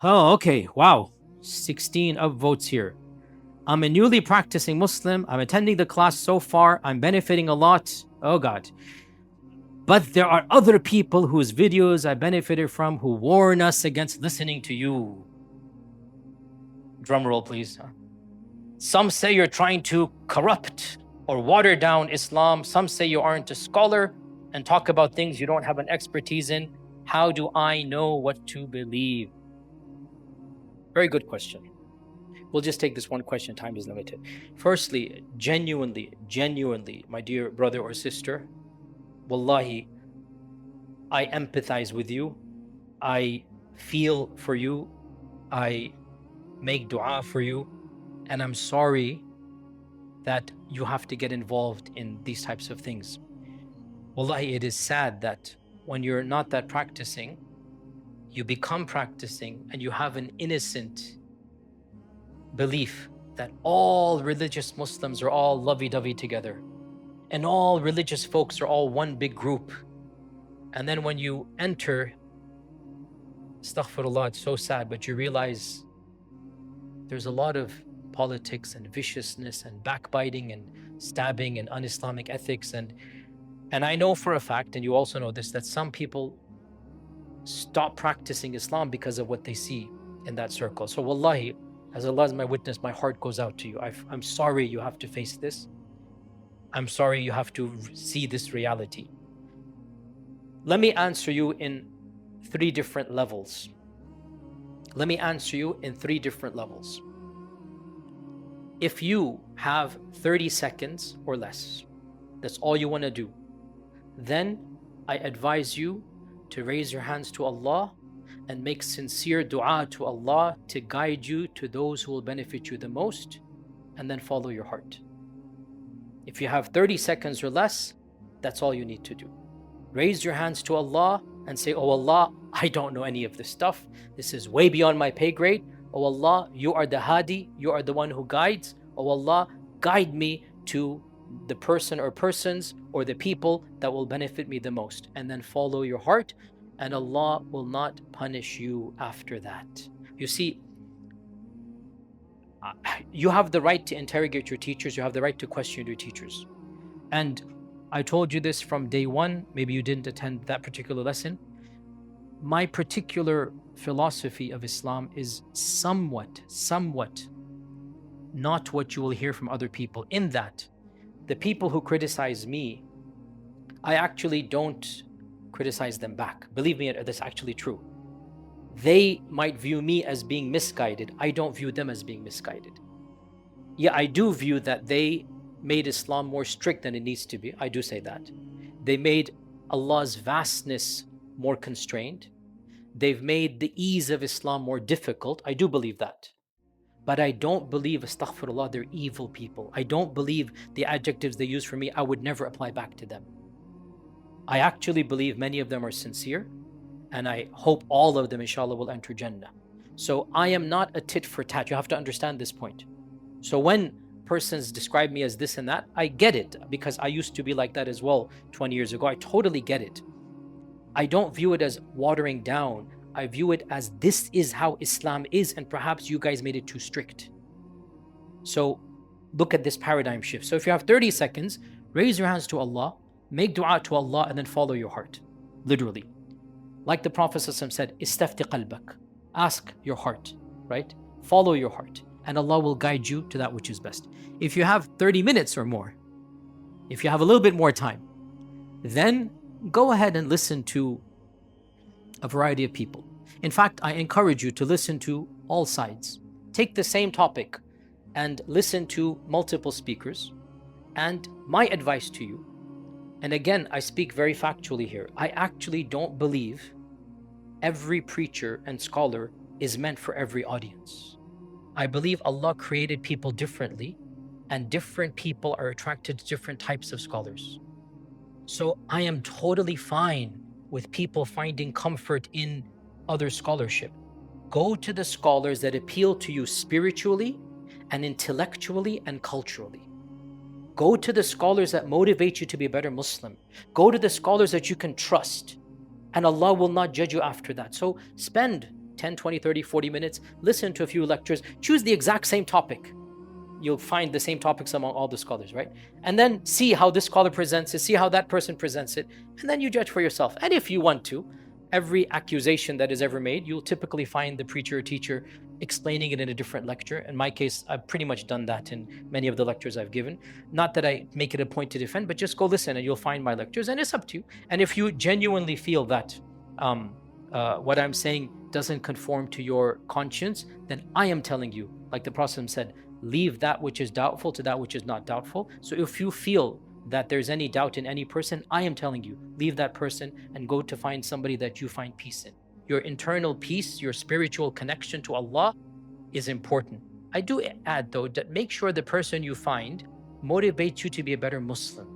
Oh, okay. Wow. 16 upvotes here. I'm a newly practicing Muslim. I'm attending the class so far. I'm benefiting a lot. Oh, God. But there are other people whose videos I benefited from who warn us against listening to you. Drum roll, please. Some say you're trying to corrupt or water down Islam. Some say you aren't a scholar and talk about things you don't have an expertise in. How do I know what to believe? Very good question. We'll just take this one question. Time is limited. Firstly, genuinely, my dear brother or sister, wallahi, I empathize with you. I feel for you. I make dua for you. And I'm sorry that you have to get involved in these types of things. Wallahi, it is sad that when you're not that practicing, you become practicing and you have an innocent belief that all religious Muslims are all lovey-dovey together and all religious folks are all one big group. And then when you enter, astaghfirullah, it's so sad, but you realize there's a lot of politics and viciousness and backbiting and stabbing and un-Islamic ethics. And I know for a fact, and you also know this, that some people stop practicing Islam because of what they see in that circle. So wallahi, as Allah is my witness, my heart goes out to you. I'm sorry you have to face this. I'm sorry you have to see this reality. Let me answer you in 3 different levels. Let me answer you in 3 different levels. If you have 30 seconds or less, that's all you want to do, then I advise you to raise your hands to Allah and make sincere dua to Allah to guide you to those who will benefit you the most, and then follow your heart. If you have 30 seconds or less, that's all you need to do. Raise your hands to Allah and say, oh Allah, I don't know any of this stuff. This is way beyond my pay grade. Oh Allah, you are the Hadi, you are the one who guides. Oh Allah, guide me to the person or persons or the people that will benefit me the most. And then follow your heart, and Allah will not punish you after that. You see, you have the right to interrogate your teachers, you have the right to question your teachers. And I told you this from day one, maybe you didn't attend that particular lesson. My particular philosophy of Islam is somewhat not what you will hear from other people, in that the people who criticize me, I actually don't criticize them back. Believe me, that's actually true. They might view me as being misguided. I don't view them as being misguided. Yeah, I do view that they made Islam more strict than it needs to be. I do say that. They made Allah's vastness more constrained. They've made the ease of Islam more difficult. I do believe that. But I don't believe, astaghfirullah, they're evil people. I don't believe the adjectives they use for me, I would never apply back to them. I actually believe many of them are sincere, and I hope all of them, inshallah, will enter Jannah. So I am not a tit for tat. You have to understand this point. So when persons describe me as this and that, I get it, because I used to be like that as well 20 years ago. I totally get it. I don't view it as watering down. I view it as this is how Islam is, and perhaps you guys made it too strict. So look at this paradigm shift. So if you have 30 seconds, raise your hands to Allah, make dua to Allah, and then follow your heart. Literally. Like the Prophet ﷺ said, istafti qalbak. Ask your heart, right? Follow your heart, and Allah will guide you to that which is best. If you have 30 minutes or more, if you have a little bit more time, then go ahead and listen to a variety of people. In fact, I encourage you to listen to all sides. Take the same topic and listen to multiple speakers. And my advice to you, and again, I speak very factually here, I actually don't believe every preacher and scholar is meant for every audience. I believe Allah created people differently, and different people are attracted to different types of scholars. So I am totally fine with people finding comfort in other scholarship. Go to the scholars that appeal to you spiritually and intellectually and culturally. Go to the scholars that motivate you to be a better Muslim. Go to the scholars that you can trust, and Allah will not judge you after that. So spend 10, 20, 30, 40 minutes, listen to a few lectures, choose the exact same topic. You'll find the same topics among all the scholars, right? And then see how this scholar presents it, see how that person presents it, and then you judge for yourself. And if you want to, every accusation that is ever made, you'll typically find the preacher or teacher explaining it in a different lecture. In my case, I've pretty much done that in many of the lectures I've given. Not that I make it a point to defend, but just go listen and you'll find my lectures, and it's up to you. And if you genuinely feel that what I'm saying doesn't conform to your conscience, then I am telling you, like the Prophet said, leave that which is doubtful to that which is not doubtful. So if you feel that there's any doubt in any person, I am telling you, leave that person and go to find somebody that you find peace in. Your internal peace, your spiritual connection to Allah is important. I do add though that make sure the person you find motivates you to be a better Muslim.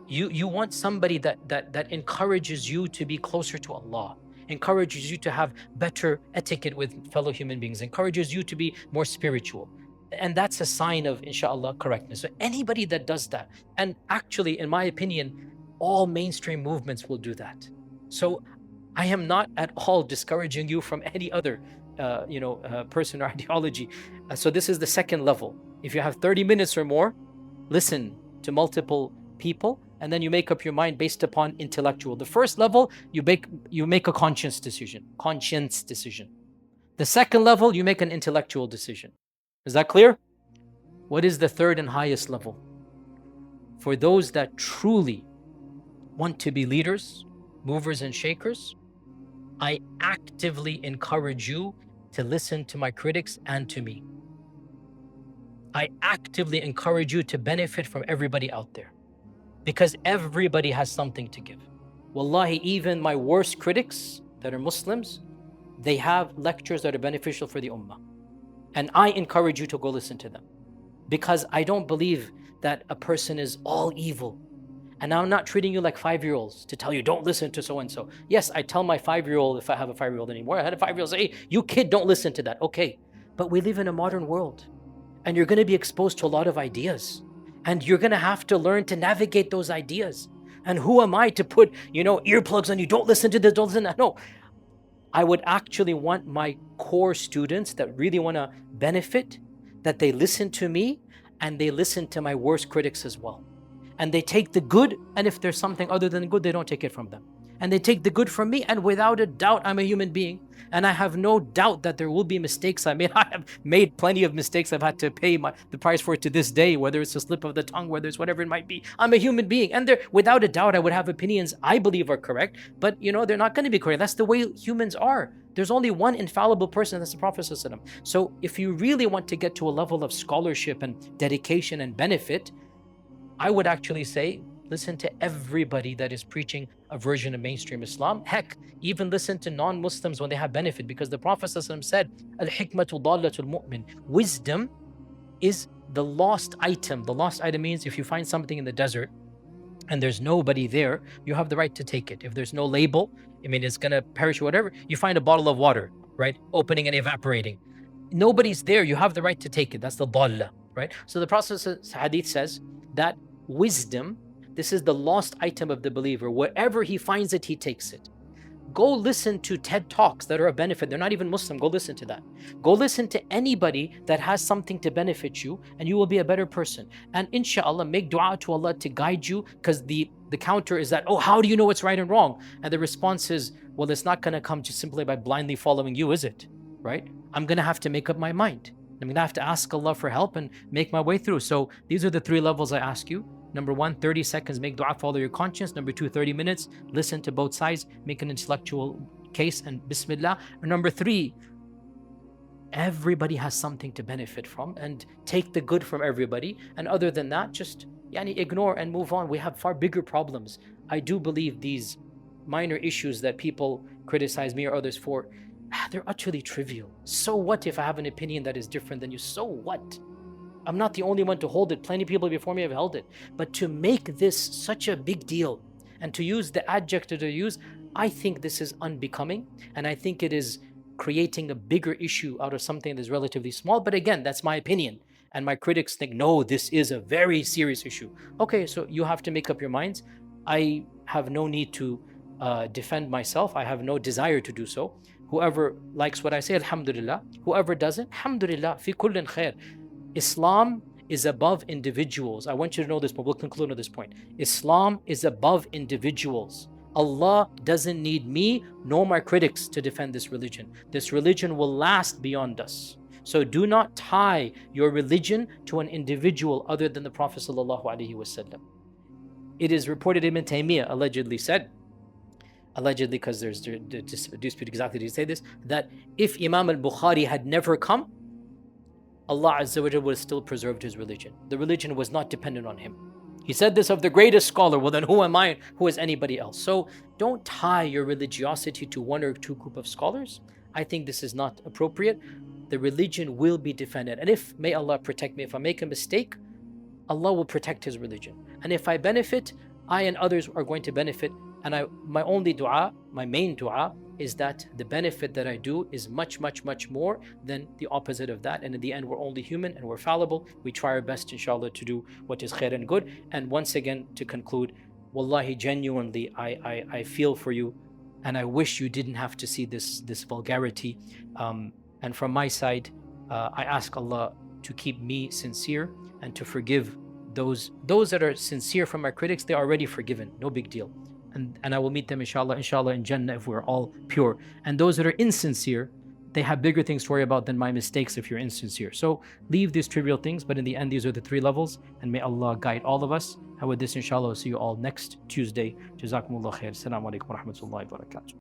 You want somebody that encourages you to be closer to Allah, encourages you to have better etiquette with fellow human beings, encourages you to be more spiritual. And that's a sign of, inshallah, correctness. So anybody that does that, and actually, in my opinion, all mainstream movements will do that. So I am not at all discouraging you from any other person or ideology. So this is the second level. If you have 30 minutes or more, listen to multiple people, and then you make up your mind based upon intellectual. The first level, you make a conscience decision. The second level, you make an intellectual decision. Is that clear? What is the third and highest level? For those that truly want to be leaders, movers and shakers, I actively encourage you to listen to my critics and to me. I actively encourage you to benefit from everybody out there, because everybody has something to give. Wallahi, even my worst critics that are Muslims, they have lectures that are beneficial for the ummah. And I encourage you to go listen to them, because I don't believe that a person is all evil. And I'm not treating you like 5-year-olds to tell you, don't listen to so-and-so. Yes, I tell my 5-year-old, if I have a 5-year-old anymore, I had a 5-year-old say, hey, you kid, don't listen to that. Okay, but we live in a modern world, and you're gonna be exposed to a lot of ideas, and you're gonna have to learn to navigate those ideas. And who am I to put, earplugs on you, don't listen to this, don't listen to that. No, I would actually want my core students that really want to benefit, that they listen to me and they listen to my worst critics as well. And they take the good, and if there's something other than good, they don't take it from them. And they take the good from me, and without a doubt, I'm a human being. And I have no doubt that there will be mistakes I made. I have made plenty of mistakes. I've had to pay the price for it to this day, whether it's a slip of the tongue, whether it's whatever it might be. I'm a human being. And without a doubt, I would have opinions I believe are correct, but they're not going to be correct. That's the way humans are. There's only one infallible person, that's the Prophet ﷺ. So if you really want to get to a level of scholarship and dedication and benefit, I would actually say, listen to everybody that is preaching a version of mainstream Islam. Heck, even listen to non-Muslims when they have benefit, because the Prophet ﷺ said, Al-hikmatu dallatul mu'min. Wisdom is the lost item. The lost item means if you find something in the desert and there's nobody there, you have the right to take it. If there's no label, it's gonna perish or whatever, you find a bottle of water, right? Opening and evaporating. Nobody's there, you have the right to take it. That's the dalla, right? So the Prophet's hadith says that wisdom, this is the lost item of the believer. Wherever he finds it, he takes it. Go listen to TED Talks that are a benefit. They're not even Muslim. Go listen to that. Go listen to anybody that has something to benefit you, and you will be a better person. And inshallah, make dua to Allah to guide you, because the counter is that, oh, how do you know what's right and wrong? And the response is, well, it's not going to come just simply by blindly following you, is it? Right? I'm going to have to make up my mind. I'm going to have to ask Allah for help and make my way through. So these are the 3 levels I ask you. Number 1, 30 seconds, make dua, follow your conscience. Number 2, 30 minutes, listen to both sides, make an intellectual case, and bismillah. And number 3, everybody has something to benefit from, and take the good from everybody. And other than that, just ignore and move on. We have far bigger problems. I do believe these minor issues that people criticize me or others for, they're utterly trivial. So what if I have an opinion that is different than you? So what? I'm not the only one to hold it. Plenty of people before me have held it. But to make this such a big deal and to use the adjective to use, I think this is unbecoming. And I think it is creating a bigger issue out of something that's relatively small. But again, that's my opinion. And my critics think, no, this is a very serious issue. Okay, so you have to make up your minds. I have no need to defend myself. I have no desire to do so. Whoever likes what I say, alhamdulillah. Whoever doesn't, alhamdulillah. Fi kullin khair. Islam is above individuals. I want you to know this, but we'll conclude on this point. Islam is above individuals. Allah doesn't need me nor my critics to defend this religion. This religion will last beyond us. So do not tie your religion to an individual other than the Prophet ﷺ. It is reported Ibn Taymiyyah allegedly said, allegedly because there's dispute exactly to say this, that if Imam al-Bukhari had never come, Allah Azza wa Jalla would have still preserved his religion. The religion was not dependent on him. He said this of the greatest scholar. Well, then who am I? Who is anybody else? So don't tie your religiosity to one or two group of scholars. I think this is not appropriate. The religion will be defended. And if, may Allah protect me, if I make a mistake, Allah will protect his religion. And if I benefit, I and others are going to benefit. And my only dua, my main dua, is that the benefit that I do is much, much, much more than the opposite of that. And in the end, we're only human and we're fallible. We try our best, inshallah, to do what is khair and good. And once again, to conclude, wallahi, genuinely, I feel for you. And I wish you didn't have to see this vulgarity. And from my side, I ask Allah to keep me sincere and to forgive those that are sincere from our critics. They are already forgiven, no big deal. And I will meet them inshallah in Jannah if we're all pure. And those that are insincere, they have bigger things to worry about than my mistakes if you're insincere. So leave these trivial things, but in the end, these are the three levels, and may Allah guide all of us. And with this, inshallah, we'll see you all next Tuesday. Jazakumullah khair. Assalamu alaikum wa rahmatullahi wa barakatuh.